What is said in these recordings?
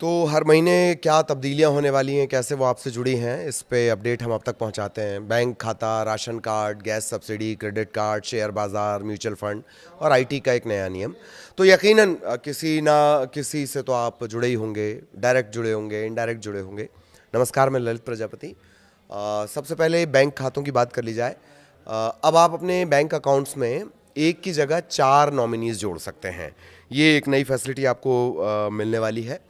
तो हर महीने क्या तब्दीलियां होने वाली हैं, कैसे वो आपसे जुड़ी हैं, इस पे अपडेट हम आप तक पहुंचाते हैं। बैंक खाता, ration card, gas subsidy, credit card, share बाज़ार, म्यूचुअल फंड और आईटी का एक नया नियम। तो यकीनन किसी ना किसी से तो आप जुड़े ही होंगे, डायरेक्ट जुड़े होंगे, इनडायरेक्ट जुड़े होंगे। नमस्कार, मैं ललित प्रजापति। सबसे पहले बैंक खातों की बात कर ली जाए। अब आप अपने बैंक अकाउंट्स में एक की जगह 4 नॉमिनीज़ जोड़ सकते हैं। ये एक नई फैसिलिटी आपको मिलने वाली है।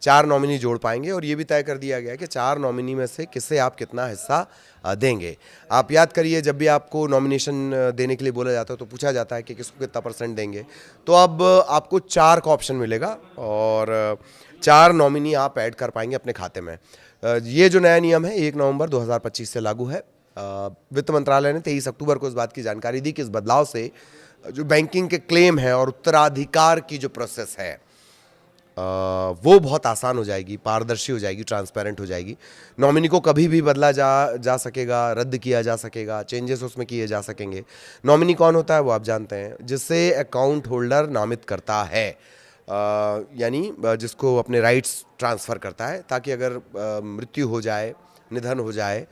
4 नॉमिनी जोड़ पाएंगे और ये भी तय कर दिया गया है कि 4 नॉमिनी में से किसे आप कितना हिस्सा देंगे। आप याद करिए, जब भी आपको नॉमिनेशन देने के लिए बोला जाता है तो पूछा जाता है कि किसको कितना परसेंट देंगे। तो अब आपको 4 का ऑप्शन मिलेगा और 4 नॉमिनी आप ऐड कर पाएंगे अपने खाते में। ये जो नया नियम है 1 नवंबर 2025 से लागू है। वित्त मंत्रालय ने 23 अक्टूबर को इस बात की जानकारी दी कि इस बदलाव से जो बैंकिंग के क्लेम है और उत्तराधिकार की जो प्रोसेस है वो बहुत आसान हो जाएगी, पारदर्शी हो जाएगी, ट्रांसपेरेंट हो जाएगी। नॉमिनी को कभी भी बदला जा सकेगा, रद्द किया जा सकेगा, चेंजेस उसमें किए जा सकेंगे। नॉमिनी कौन होता है वो आप जानते हैं, जिससे अकाउंट होल्डर नामित करता है, यानी जिसको अपने राइट्स ट्रांसफ़र करता है, ताकि अगर मृत्यु हो जाए, निधन हो जाए,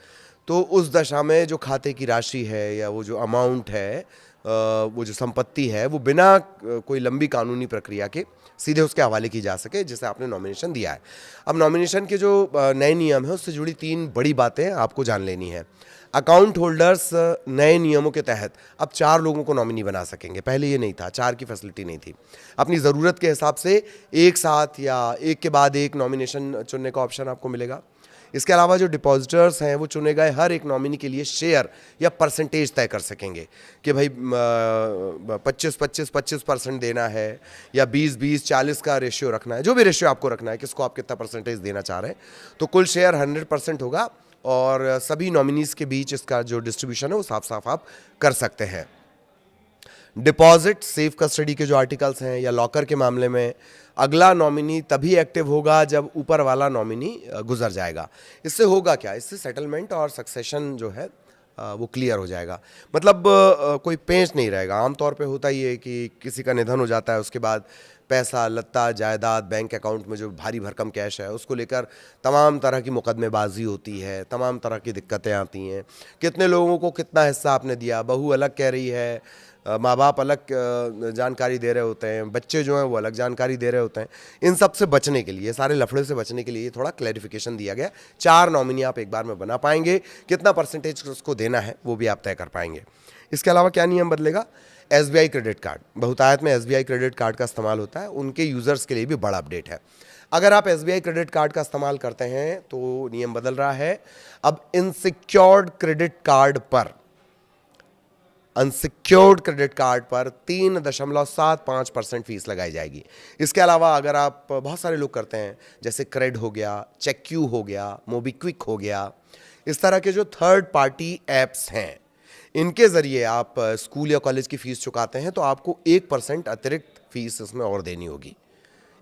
तो उस दशा में जो खाते की राशि है या वो जो अमाउंट है, वो जो संपत्ति है, वो बिना कोई लंबी कानूनी प्रक्रिया के सीधे उसके हवाले की जा सके जिसे आपने नॉमिनेशन दिया है। अब नॉमिनेशन के जो नए नियम है उससे जुड़ी 3 बड़ी बातें आपको जान लेनी है। अकाउंट होल्डर्स नए नियमों के तहत अब 4 लोगों को नॉमिनी बना सकेंगे। पहले ये नहीं था, 4 की फैसिलिटी नहीं थी। अपनी ज़रूरत के हिसाब से एक साथ या एक के बाद एक नॉमिनेशन चुनने का ऑप्शन आपको मिलेगा। इसके अलावा जो डिपॉजिटर्स हैं वो चुने गए हर एक नॉमिनी के लिए शेयर या परसेंटेज तय कर सकेंगे कि भाई 25-25-25% देना है या 20-20 40 का रेशियो रखना है। जो भी रेशियो आपको रखना है, किसको आप कितना परसेंटेज देना चाह रहे हैं। तो कुल शेयर 100% होगा और सभी नॉमिनीज़ के बीच इसका जो डिस्ट्रीब्यूशन है वो साफ साफ आप कर सकते हैं। डिपॉजिट, सेफ कस्टडी के जो आर्टिकल्स हैं या लॉकर के मामले में अगला नॉमिनी तभी एक्टिव होगा जब ऊपर वाला नॉमिनी गुजर जाएगा। इससे होगा क्या, इससे सेटलमेंट और सक्सेशन जो है वो क्लियर हो जाएगा। मतलब कोई पेंच नहीं रहेगा। आमतौर पे होता ही है कि किसी का निधन हो जाता है, उसके बाद पैसा, लत्ता, जायदाद, बैंक अकाउंट में जो भारी भरकम कैश है उसको लेकर तमाम तरह की मुकदमेबाजी होती है, तमाम तरह की दिक्कतें आती हैं। कितने लोगों को कितना हिस्सा आपने दिया, बहू अलग कह रही है, माँ बाप अलग जानकारी दे रहे होते हैं, बच्चे जो हैं वो अलग जानकारी दे रहे होते हैं। इन सब से बचने के लिए, सारे लफड़े से बचने के लिए थोड़ा क्लैरिफिकेशन दिया गया। 4 नॉमिनी आप एक बार में बना पाएंगे, कितना परसेंटेज उसको देना है वो भी आप तय कर पाएंगे। इसके अलावा क्या नियम बदलेगा, एसबीआई क्रेडिट कार्ड, बहुतायत में एसबीआई क्रेडिट कार्ड का इस्तेमाल होता है, उनके यूज़र्स के लिए भी बड़ा अपडेट है। अगर आप एसबीआई क्रेडिट कार्ड का इस्तेमाल करते हैं तो नियम बदल रहा है। अब इनसिक्योर्ड क्रेडिट कार्ड पर, अनसिक्योर्ड क्रेडिट कार्ड पर 3.75% फीस लगाई जाएगी। इसके अलावा अगर आप, बहुत सारे लोग करते हैं, जैसे क्रेड हो गया, चेक्यू हो गया, मोबीक्विक हो गया, इस तरह के जो थर्ड पार्टी ऐप्स हैं, इनके ज़रिए आप स्कूल या कॉलेज की फ़ीस चुकाते हैं तो आपको 1% अतिरिक्त फ़ीस इसमें और देनी होगी।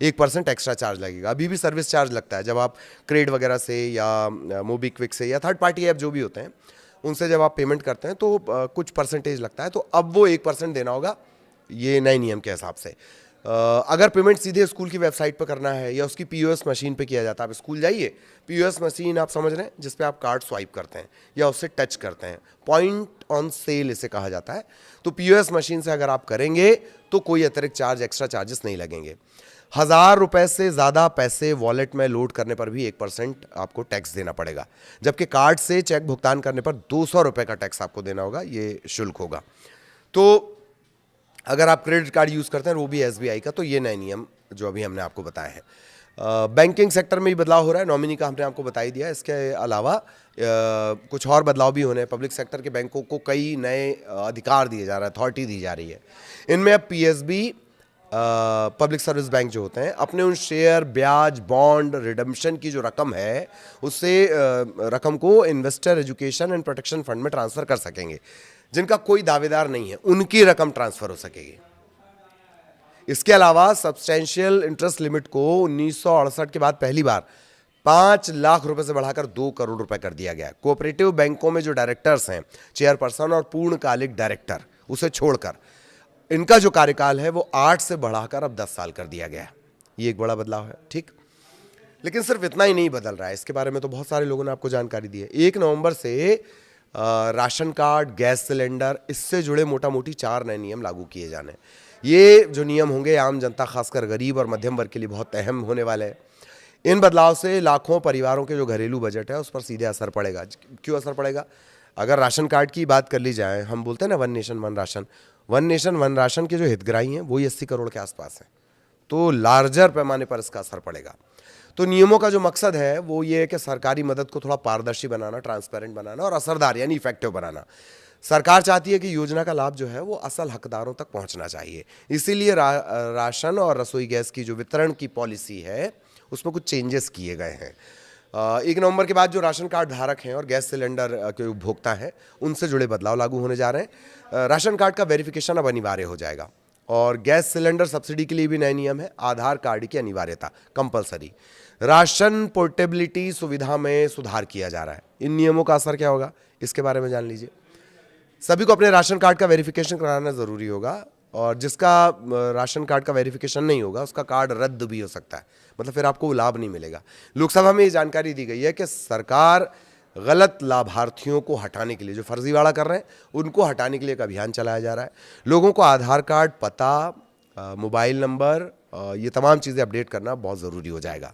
1% एक्स्ट्रा चार्ज लगेगा। अभी भी सर्विस चार्ज लगता है जब आप क्रेड वगैरह से या मोबीक्विक से या थर्ड पार्टी ऐप जो भी होते हैं उनसे जब आप पेमेंट करते हैं तो कुछ परसेंटेज लगता है, तो अब वो 1% देना होगा ये नए नियम के हिसाब से। अगर पेमेंट सीधे स्कूल की वेबसाइट पर करना है या उसकी पीओएस मशीन पे किया जाता है, आप स्कूल जाइए, पीओएस मशीन आप समझ रहे हैं जिस पे आप कार्ड स्वाइप करते हैं या उससे टच करते हैं, पॉइंट ऑन सेल इसे कहा जाता है। तो पीओएस मशीन से अगर आप करेंगे तो कोई अतिरिक्त चार्ज, एक्स्ट्रा चार्जेस नहीं लगेंगे। 1,000 रुपये से ज़्यादा पैसे वॉलेट में लोड करने पर भी 1% आपको टैक्स देना पड़ेगा, जबकि कार्ड से चेक भुगतान करने पर 200 रुपये का टैक्स आपको देना होगा, ये शुल्क होगा। तो अगर आप क्रेडिट कार्ड यूज़ करते हैं वो भी एसबीआई का, तो ये नए नियम जो अभी हमने आपको बताए हैं। बैंकिंग सेक्टर में भी बदलाव हो रहा है, नॉमिनी का हमने आपको बता ही दिया। इसके अलावा कुछ और बदलाव भी होने हैं। पब्लिक सेक्टर के बैंकों को कई नए अधिकार दिए जा रहे हैं, अथॉरिटी दी जा रही है। इनमें अब पीएसबी, पब्लिक सर्विस बैंक जो होते हैं, अपने उन शेयर, ब्याज, बॉन्ड, रिडम्पशन की जो रकम है उससे रकम को investor education and protection fund में ट्रांसफ़र कर सकेंगे। जिनका कोई दावेदार नहीं है उनकी रकम ट्रांसफ़र हो सकेगी। इसके अलावा सब्सटेंशियल इंटरेस्ट लिमिट को 1968 के बाद पहली बार 5 लाख रुपए से बढ़ाकर 2 करोड़ रुपए कर दिया गया। कोऑपरेटिव बैंकों में जो डायरेक्टर्स हैं, चेयरपर्सन और पूर्णकालिक डायरेक्टर, उसे छोड़कर इनका जो कार्यकाल है वो 8 से बढ़ाकर अब 10 साल कर दिया गया है। ये एक बड़ा बदलाव है। ठीक, लेकिन सिर्फ इतना ही नहीं बदल रहा है, इसके बारे में तो बहुत सारे लोगों ने आपको जानकारी दी है। 1 नवंबर से राशन कार्ड, गैस सिलेंडर, इससे जुड़े मोटा मोटी 4 नए नियम लागू किए जाने हैं। ये जो नियम होंगे आम जनता, खासकर गरीब और मध्यम वर्ग के लिए बहुत अहम होने वाले हैं। इन बदलाव से लाखों परिवारों के जो घरेलू बजट है उस पर सीधे असर पड़ेगा। क्यों असर पड़ेगा? अगर राशन कार्ड की बात कर ली जाए, हम बोलते हैं ना one nation one ration, one nation one ration के जो हितग्राही हैं वही 80 करोड़ के आसपास हैं, तो लार्जर पैमाने पर इसका असर पड़ेगा। तो नियमों का जो मकसद है वो ये है कि सरकारी मदद को थोड़ा पारदर्शी बनाना, ट्रांसपेरेंट बनाना और असरदार यानी इफेक्टिव बनाना। सरकार चाहती है कि योजना का लाभ जो है वो असल हकदारों तक पहुंचना चाहिए। इसीलिए राशन और रसोई गैस की जो वितरण की पॉलिसी है उसमें कुछ चेंजेस किए गए हैं। 1 नवंबर के बाद जो राशन कार्ड धारक हैं और गैस सिलेंडर के उपभोक्ता हैं उनसे जुड़े बदलाव लागू होने जा रहे हैं। राशन कार्ड का वेरिफिकेशन अब अनिवार्य हो जाएगा और गैस सिलेंडर सब्सिडी के लिए भी नए नियम है। आधार कार्ड की अनिवार्यता कंपलसरी। राशन पोर्टेबिलिटी सुविधा में सुधार किया जा रहा है। इन नियमों का असर क्या होगा इसके बारे में जान लीजिए। सभी को अपने राशन कार्ड का वेरिफिकेशन कराना जरूरी होगा और जिसका राशन कार्ड का वेरिफिकेशन नहीं होगा उसका कार्ड रद्द भी हो सकता है, मतलब फिर आपको लाभ नहीं मिलेगा। लोकसभा में ये जानकारी दी गई है कि सरकार गलत लाभार्थियों को हटाने के लिए, जो फर्जीवाड़ा कर रहे हैं उनको हटाने के लिए एक अभियान चलाया जा रहा है। लोगों को आधार कार्ड, पता, मोबाइल नंबर, ये तमाम चीज़ें अपडेट करना बहुत ज़रूरी हो जाएगा।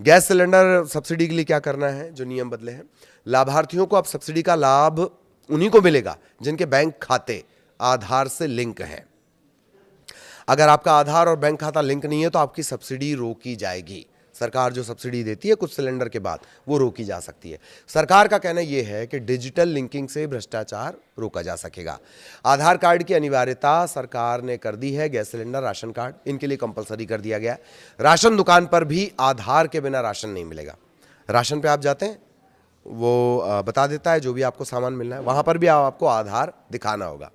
गैस सिलेंडर सब्सिडी के लिए क्या करना है, जो नियम बदले हैं, लाभार्थियों को अब सब्सिडी का लाभ उन्हीं को मिलेगा जिनके बैंक खाते आधार से लिंक हैं। अगर आपका आधार और बैंक खाता लिंक नहीं है तो आपकी सब्सिडी रोकी जाएगी। सरकार जो सब्सिडी देती है कुछ सिलेंडर के बाद वो रोकी जा सकती है। सरकार का कहना यह है कि डिजिटल लिंकिंग से भ्रष्टाचार रोका जा सकेगा। आधार कार्ड की अनिवार्यता सरकार ने कर दी है। गैस सिलेंडर, राशन कार्ड, इनके लिए कंपलसरी कर दिया गया। राशन दुकान पर भी आधार के बिना राशन नहीं मिलेगा। राशन पे आप जाते हैं, वो बता देता है जो भी आपको सामान मिलना है, वहाँ पर भी आपको आधार दिखाना होगा।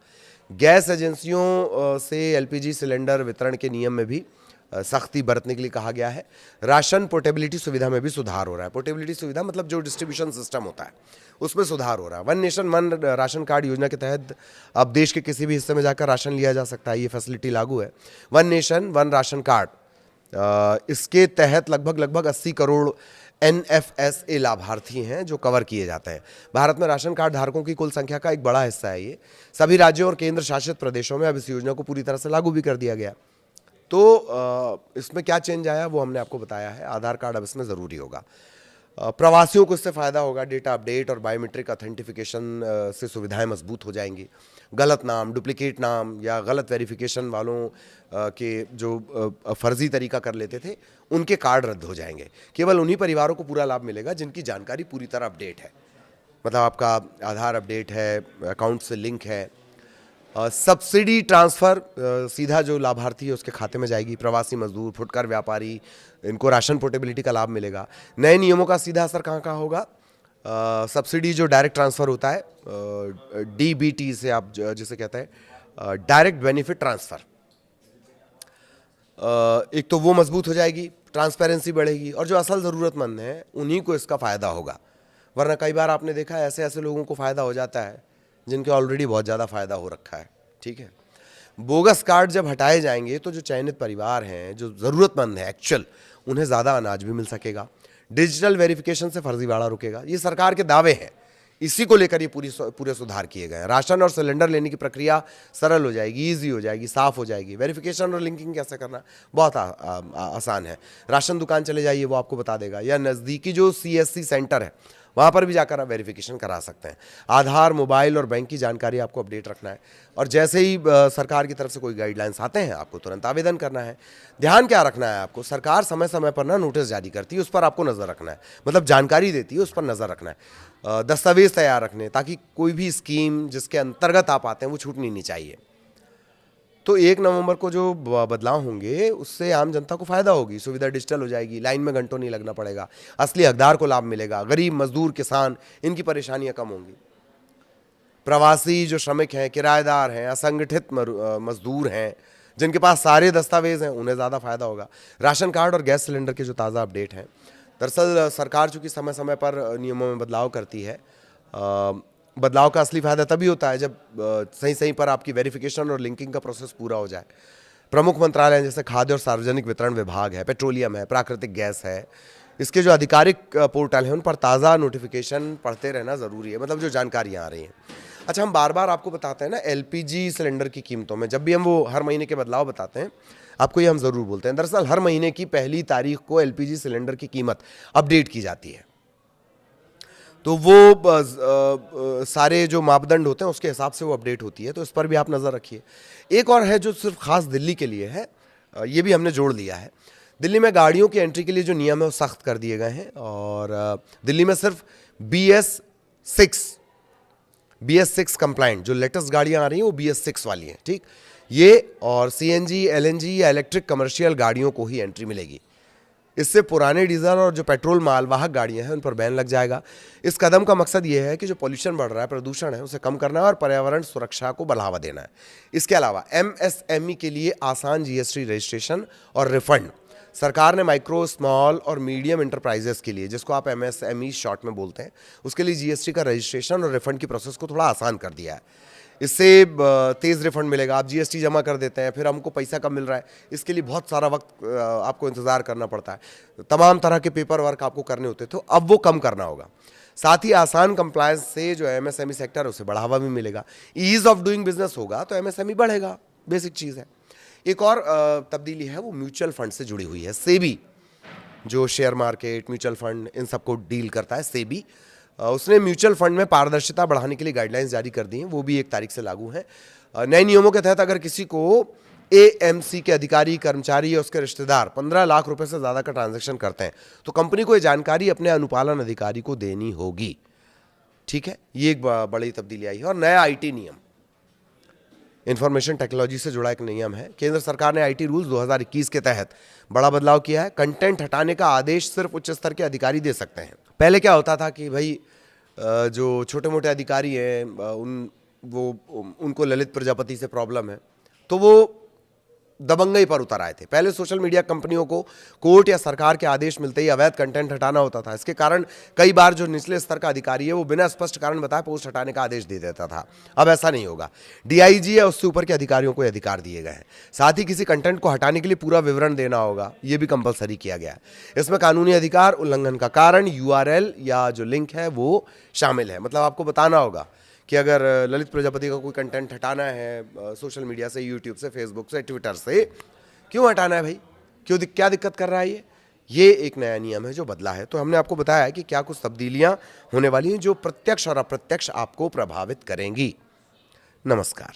गैस एजेंसियों से एलपीजी सिलेंडर वितरण के नियम में भी सख्ती बरतने के लिए कहा गया है। राशन पोर्टेबिलिटी सुविधा में भी सुधार हो रहा है। पोर्टेबिलिटी सुविधा मतलब जो डिस्ट्रीब्यूशन सिस्टम होता है उसमें सुधार हो रहा है। One nation one ration card योजना के तहत अब देश के किसी भी हिस्से में जाकर राशन लिया जा सकता है, ये फैसिलिटी लागू है। One nation one ration card, इसके तहत लगभग 80 करोड़ NFSA लाभार्थी हैं जो कवर किए जाते हैं। भारत में राशन कार्ड धारकों की कुल संख्या का एक बड़ा हिस्सा है ये। सभी राज्यों और केंद्र शासित प्रदेशों में अब इस योजना को पूरी तरह से लागू भी कर दिया गया। तो इसमें क्या चेंज आया वो हमने आपको बताया है। आधार कार्ड अब इसमें ज़रूरी होगा। प्रवासियों को इससे फ़ायदा होगा। डेटा अपडेट और बायोमेट्रिक ऑथेंटिफिकेशन से सुविधाएं मजबूत हो जाएंगी। गलत नाम, डुप्लीकेट नाम या गलत वेरिफिकेशन वालों के जो फर्जी तरीका कर लेते थे उनके कार्ड रद्द हो जाएंगे। केवल उन्हीं परिवारों को पूरा लाभ मिलेगा जिनकी जानकारी पूरी तरह अपडेट है, मतलब आपका आधार अपडेट है, अकाउंट से लिंक है। सब्सिडी ट्रांसफ़र सीधा जो लाभार्थी है उसके खाते में जाएगी। प्रवासी मजदूर, फुटकर व्यापारी, इनको राशन पोर्टेबिलिटी का लाभ मिलेगा। नए नियमों का सीधा असर कहाँ कहाँ होगा? सब्सिडी जो डायरेक्ट ट्रांसफ़र होता है, DBT से आप जिसे कहते हैं डायरेक्ट बेनिफिट ट्रांसफ़र, एक तो वो मजबूत हो जाएगी, ट्रांसपेरेंसी बढ़ेगी और जो असल ज़रूरतमंद हैं उन्हीं को इसका फ़ायदा होगा। वरना कई बार आपने देखा है ऐसे लोगों को फ़ायदा हो जाता है जिनके ऑलरेडी बहुत ज़्यादा फ़ायदा हो रखा है। ठीक है, बोगस कार्ड जब हटाए जाएंगे तो जो चयनित परिवार हैं, जो ज़रूरतमंद हैं एक्चुअल, उन्हें ज़्यादा अनाज भी मिल सकेगा। डिजिटल वेरिफिकेशन से फर्जीवाड़ा रुकेगा। ये सरकार के दावे हैं, इसी को लेकर ये पूरे सुधार किए गए हैं। राशन और सिलेंडर लेने की प्रक्रिया सरल हो जाएगी, ईजी हो जाएगी, साफ हो जाएगी। वेरिफिकेशन और लिंकिंग कैसे करना बहुत आसान है। राशन दुकान चले जाइए, वो आपको बता देगा, या नज़दीकी जो CSC सेंटर है वहाँ पर भी जाकर आप वेरिफिकेशन करा सकते हैं। आधार, मोबाइल और बैंक की जानकारी आपको अपडेट रखना है और जैसे ही सरकार की तरफ से कोई गाइडलाइंस आते हैं आपको तुरंत आवेदन करना है। ध्यान क्या रखना है आपको, सरकार समय समय पर ना नोटिस जारी करती है, उस पर आपको नज़र रखना है, मतलब जानकारी देती है उस पर नज़र रखना है। दस्तावेज तैयार रखने ताकि कोई भी स्कीम जिसके अंतर्गत आप आते हैं वो छूटनी नहीं चाहिए। तो 1 नवंबर को जो बदलाव होंगे उससे आम जनता को फायदा होगी। सुविधा डिजिटल हो जाएगी, लाइन में घंटों नहीं लगना पड़ेगा, असली हकदार को लाभ मिलेगा। गरीब, मजदूर, किसान, इनकी परेशानियां कम होंगी। प्रवासी जो श्रमिक हैं, किराएदार हैं, असंगठित मजदूर हैं, जिनके पास सारे दस्तावेज हैं, उन्हें ज़्यादा फायदा होगा। राशन कार्ड और गैस सिलेंडर के जो ताज़ा अपडेट हैं, दरअसल सरकार चूँकि समय समय पर नियमों में बदलाव करती है, बदलाव का असली फायदा तभी होता है जब सही पर आपकी वेरिफिकेशन और लिंकिंग का प्रोसेस पूरा हो जाए। प्रमुख मंत्रालय जैसे खाद्य और सार्वजनिक वितरण विभाग है, पेट्रोलियम है, प्राकृतिक गैस है, इसके जो आधिकारिक पोर्टल हैं उन पर ताज़ा नोटिफिकेशन पढ़ते रहना ज़रूरी है, मतलब जो जानकारियाँ आ रही हैं। अच्छा, हम बार बार आपको बताते हैं ना एलपीजी सिलेंडर की कीमतों में, जब भी हम वो हर महीने के बदलाव बताते हैं आपको ये हम ज़रूर बोलते हैं। दरअसल हर महीने की पहली तारीख को एलपीजी सिलेंडर की कीमत अपडेट की जाती है, तो वो सारे जो मापदंड होते हैं उसके हिसाब से वो अपडेट होती है, तो इस पर भी आप नज़र रखिए। एक और है जो सिर्फ खास दिल्ली के लिए है, ये भी हमने जोड़ लिया है। दिल्ली में गाड़ियों की एंट्री के लिए जो नियम है वो सख्त कर दिए गए हैं, और दिल्ली में सिर्फ BS6 कंप्लाइंट जो लेटेस्ट गाड़ियां आ रही हैं वो BS6 वाली हैं, ठीक ये, और CNG LNG या इलेक्ट्रिक कमर्शियल गाड़ियों को ही एंट्री मिलेगी। इससे पुराने डीजल और जो पेट्रोल मालवाहक गाड़ियां हैं उन पर बैन लग जाएगा। इस कदम का मकसद ये है कि जो पॉल्यूशन बढ़ रहा है, प्रदूषण है, उसे कम करना है और पर्यावरण सुरक्षा को बढ़ावा देना है। इसके अलावा MSME के लिए आसान GST रजिस्ट्रेशन और रिफंड, सरकार ने माइक्रो, स्मॉल और मीडियम इंटरप्राइजेस के लिए, जिसको आप MSME शॉर्ट में बोलते हैं, उसके लिए GST का रजिस्ट्रेशन और रिफंड की प्रोसेस को थोड़ा आसान कर दिया है। इससे तेज़ रिफंड मिलेगा। आप GST जमा कर देते हैं, फिर हमको पैसा कम मिल रहा है, इसके लिए बहुत सारा वक्त आपको इंतज़ार करना पड़ता है, तमाम तरह के पेपर वर्क आपको करने होते, तो अब वो कम करना होगा। साथ ही आसान कंप्लायंस से जो MSME सेक्टर है उसे बढ़ावा भी मिलेगा। ईज़ ऑफ डूइंग बिजनेस होगा तो MSME बढ़ेगा, बेसिक चीज़ है। एक और तब्दीली है वो म्यूचुअल फंड से जुड़ी हुई है। सेबी जो शेयर मार्केट, म्यूचुअल फंड, इन सबको डील करता है, सेबी, उसने म्यूचुअल फंड में पारदर्शिता बढ़ाने के लिए गाइडलाइंस जारी कर दी हैं, वो भी 1 तारीख से लागू हैं। नए नियमों के तहत अगर किसी को AMC के अधिकारी, कर्मचारी या उसके रिश्तेदार 15 लाख रुपए से ज़्यादा का ट्रांजैक्शन करते हैं तो कंपनी को ये जानकारी अपने अनुपालन अधिकारी को देनी होगी, ठीक है। ये एक बड़ी तब्दीली आई है। और नया IT नियम, इंफॉर्मेशन टेक्नोलॉजी से जुड़ा एक नियम है। केंद्र सरकार ने IT रूल्स 2021 के तहत बड़ा बदलाव किया है। कंटेंट हटाने का आदेश सिर्फ उच्च स्तर के अधिकारी दे सकते हैं। पहले क्या होता था कि भाई जो छोटे मोटे अधिकारी हैं उनको ललित प्रजापति से प्रॉब्लम है, तो वो दबंगई पर उतर आए थे। पहले सोशल मीडिया कंपनियों को कोर्ट या सरकार के आदेश मिलते ही अवैध कंटेंट हटाना होता था। इसके कारण कई बार जो निचले स्तर का अधिकारी है वो बिना स्पष्ट कारण बताए पोस्ट हटाने का आदेश दे देता था। अब ऐसा नहीं होगा। DIG या उससे ऊपर के अधिकारियों को अधिकार दिए गए हैं। साथ ही किसी कंटेंट को हटाने के लिए पूरा विवरण देना होगा, ये भी कंपलसरी किया गया है। इसमें कानूनी अधिकार उल्लंघन का कारण, URL या जो लिंक है वो शामिल है। मतलब आपको बताना होगा कि अगर ललित प्रजापति का कोई कंटेंट हटाना है सोशल मीडिया से, यूट्यूब से, फेसबुक से, ट्विटर से, क्यों हटाना है भाई, क्या दिक्कत कर रहा है ये एक नया नियम है जो बदला है। तो हमने आपको बताया है कि क्या कुछ तब्दीलियां होने वाली हैं जो प्रत्यक्ष और अप्रत्यक्ष आपको प्रभावित करेंगी। नमस्कार।